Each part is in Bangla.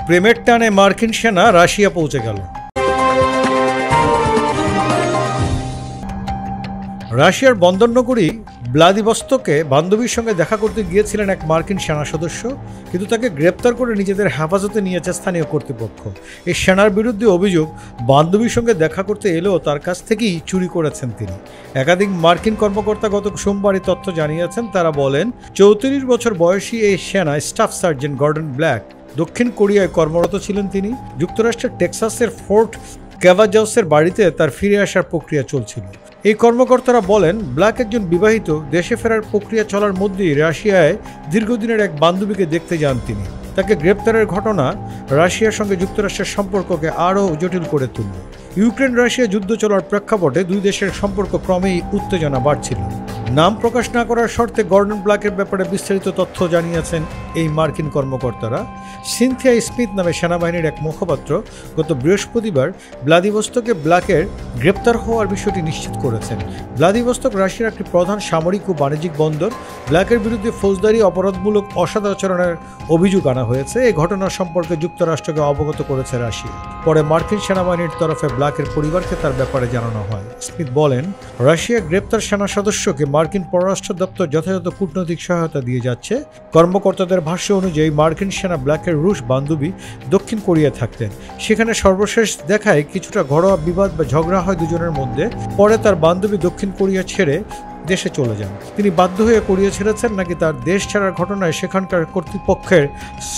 প্রেমের টানে মার্কিন সেনা রাশিয়া পৌঁছে গেল। রাশিয়ার বন্দরনগরী ভ্লাদিভস্তকে বান্ধবীর সঙ্গে দেখা করতে গিয়েছিলেন এক মার্কিন সেনা সদস্য, কিন্তু তাকে গ্রেপ্তার করে নিজেদের হেফাজতে নিয়েছে স্থানীয় কর্তৃপক্ষ। এই সেনার বিরুদ্ধে অভিযোগ, বান্ধবীর সঙ্গে দেখা করতে এলেও তার কাছ থেকেই চুরি করেছেন তিনি। একাধিক মার্কিন কর্মকর্তা গত সোমবারই তথ্য জানিয়েছেন। তারা বলেন, 34 বছর বয়সী এই সেনা স্টাফ সার্জেন্ট গর্ডন ব্ল্যাক দক্ষিণ কোরিয়ায় কর্মরত ছিলেন। তিনি যুক্তরাষ্ট্রের টেক্সাসের ফোর্ট ক্যাভাজাউসের বাড়িতে তার ফিরে আসার প্রক্রিয়া চলছিল। এই কর্মকর্তারা বলেন, ব্ল্যাক একজন বিবাহিত, দেশে ফেরার প্রক্রিয়া চলার মধ্যেই রাশিয়ায় দীর্ঘদিনের এক বান্ধবীকে দেখতে যান তিনি। তাকে গ্রেপ্তারের ঘটনা রাশিয়ার সঙ্গে যুক্তরাষ্ট্রের সম্পর্ককে আরও জটিল করে তুলল। ইউক্রেন রাশিয়া যুদ্ধ চলার প্রেক্ষাপটে দুই দেশের সম্পর্ক ক্রমেই উত্তেজনা বাড়ছিল। নাম প্রকাশ না করার শর্তে গর্ডন ব্ল্যাকের ব্যাপারে বিস্তারিত তথ্য জানিয়েছেন এই মার্কিন কর্মকর্তারা। সিনথিয়া স্মিথ নামে সেনাবাহিনীর এক মুখপাত্র গত বৃহস্পতিবার ভ্লাদিভস্তকে ব্ল্যাকের গ্রেপ্তার হওয়ার বিষয়টি নিশ্চিত করেছেন। ভ্লাদিভস্তক রাশিয়ার একটি প্রধান সামরিক ও বাণিজ্যিক বন্দর। ব্ল্যাকের বিরুদ্ধে ফৌজদারি অপরাধমূলক অসদাচরণের অভিযোগ আনা হয়েছে। এই ঘটনা সম্পর্কে যুক্তরাষ্ট্রকে অবগত করেছে রাশিয়া। পরে মার্কিন সেনাবাহিনীর তরফে ব্ল্যাকের পরিবারকে তার ব্যাপারে জানানো হয়। স্মিথ বলেন, রাশিয়া গ্রেপ্তার সেনা সদস্যকে মার্কিন পররাষ্ট্র দপ্তর যথাযথ কূটনৈতিক সহায়তা দিয়ে যাচ্ছে। কর্মকর্তাদের ভাষ্য অনুযায়ী মার্কিন সেনা ব্ল্যাকের রুশ বান্ধবী দক্ষিণ কোরিয়ায় থাকতেন। সেখানে সর্বশেষ দেখায় কিছুটা ঘরোয়া বিবাদ বা ঝগড়া হয় দুজনের মধ্যে। পরে তার বান্ধবী দক্ষিণ কোরিয়া ছেড়ে দেশে চলে যান। তিনি বাধ্য হয়ে কোরিয়া ছেড়েছেন নাকি তার দেশ ছাড়ার ঘটনায় সেখানকার কর্তৃপক্ষের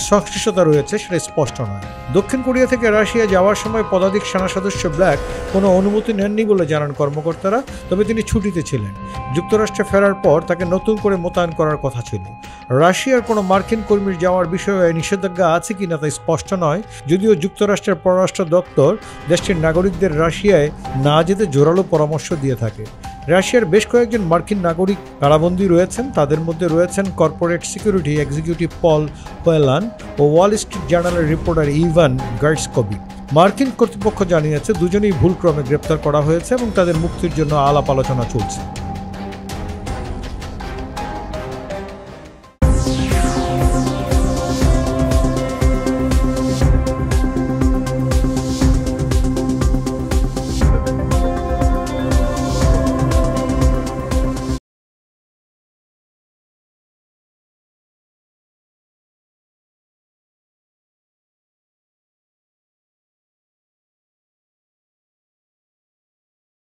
সংশ্লিষ্টতা রয়েছে সেটা স্পষ্ট নয়। দক্ষিণ কোরিয়া থেকে রাশিয়া যাওয়ার সময় পদাতিক সেনা সদস্য ব্ল্যাক কোনো অনুমতি নেননি বলে জানান কর্মকর্তারা। তবে তিনি ছুটিতে ছিলেন। যুক্তরাষ্ট্রে ফেরার পর তাকে নতুন করে মোতায়েন করার কথা ছিল। রাশিয়ার কোনো মার্কিন কর্মীর যাওয়ার বিষয়ে নিষেধাজ্ঞা আছে কিনা তা স্পষ্ট নয়, যদিও যুক্তরাষ্ট্রের পররাষ্ট্র দপ্তর দেশটির নাগরিকদের রাশিয়ায় না যেতে জোরালো পরামর্শ দিয়ে থাকে। রাশিয়ার বেশ কয়েকজন মার্কিন নাগরিক কারাবন্দী রয়েছেন। তাদের মধ্যে রয়েছেন কর্পোরেট সিকিউরিটি এক্সিকিউটিভ পল ওয়েলান ও ওয়াল স্ট্রিট জার্নালের রিপোর্টার ইভান গার্টস্কবি। মার্কিন কর্তৃপক্ষ জানিয়েছে দুজনেই ভুলক্রমে গ্রেপ্তার করা হয়েছে এবং তাদের মুক্তির জন্য আলাপ আলোচনা চলছে।